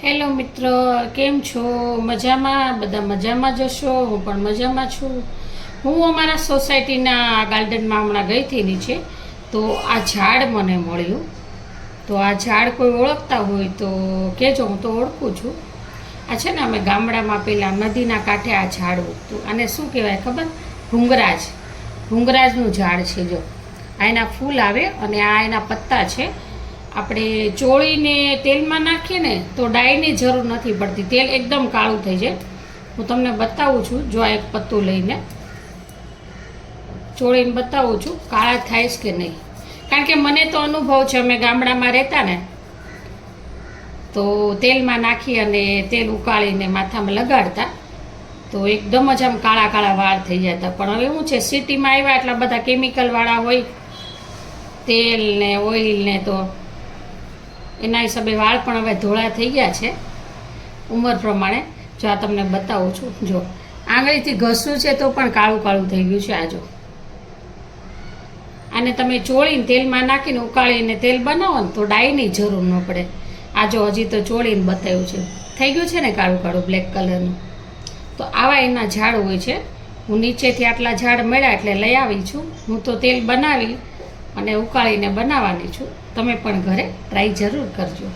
Hello મિત્ર, કેમ છો? મજામાં? બધા મજામાં જ હશો. હું પણ મજામાં છું. હું અમારા સોસાયટીના ગાર્ડનમાં હમણાં ગઈ હતી નીચે, તો આ ઝાડ મને મળ્યું. તો આ ઝાડ કોઈ ઓળખતા હોય તો કહેજો, હું તો ઓળખું છું. આ છે ને, અમે ગામડામાં પેલા નદીના કાંઠે આ ઝાડ ઉગતું. આને શું કહેવાય ખબર? ભૂંગરાજ. ભૂંગરાજનું ઝાડ છે. જો આ એના ફૂલ આવે અને આ એના પત્તા છે. આપણે ચોળીને તેલમાં નાખીએ ને તો ડાયની જરૂર નથી પડતી. તેલ એકદમ કાળું થઈ જાય. હું તમને બતાવું છું. જો આ એક પત્તું લઈને ચોળીને બતાવું છું, કાળા થાય છે કે નહીં. કારણ કે મને તો અનુભવ છે, અમે ગામડામાં રહેતા ને તો તેલમાં નાખી અને તેલ ઉકાળીને માથામાં લગાડતા તો એકદમ જ આમ કાળા કાળા વાળ થઈ જતા. પણ હવે શું છે, સિટીમાં આવ્યા એટલા બધા કેમિકલવાળા હોય તેલ ને ઓઇલ ને, તો એના હિસાબે વાળ પણ હવે ધોળા થઈ ગયા છે ઉંમર પ્રમાણે. જો આ તમને બતાવું છું. જો આંગળીથી ઘસવું છે તો પણ કાળું કાળું થઈ ગયું છે. આ જો આને તમે ચોળીને તેલમાં નાખીને ઉકાળીને તેલ બનાવો ને તો ડાયની જરૂર ન પડે. આ જો હજી તો ચોળીને બતાવ્યું છે, થઈ ગયું છે ને કાળું કાળું બ્લેક કલરનું. તો આવા એના ઝાડ હોય છે. હું નીચેથી આટલા ઝાડ મળ્યા એટલે લઈ આવી છું. હું તો તેલ બનાવી અને ઉકાળીને બનાવવાની છું. તમે પણ ઘરે ટ્રાય જરૂર કરજો.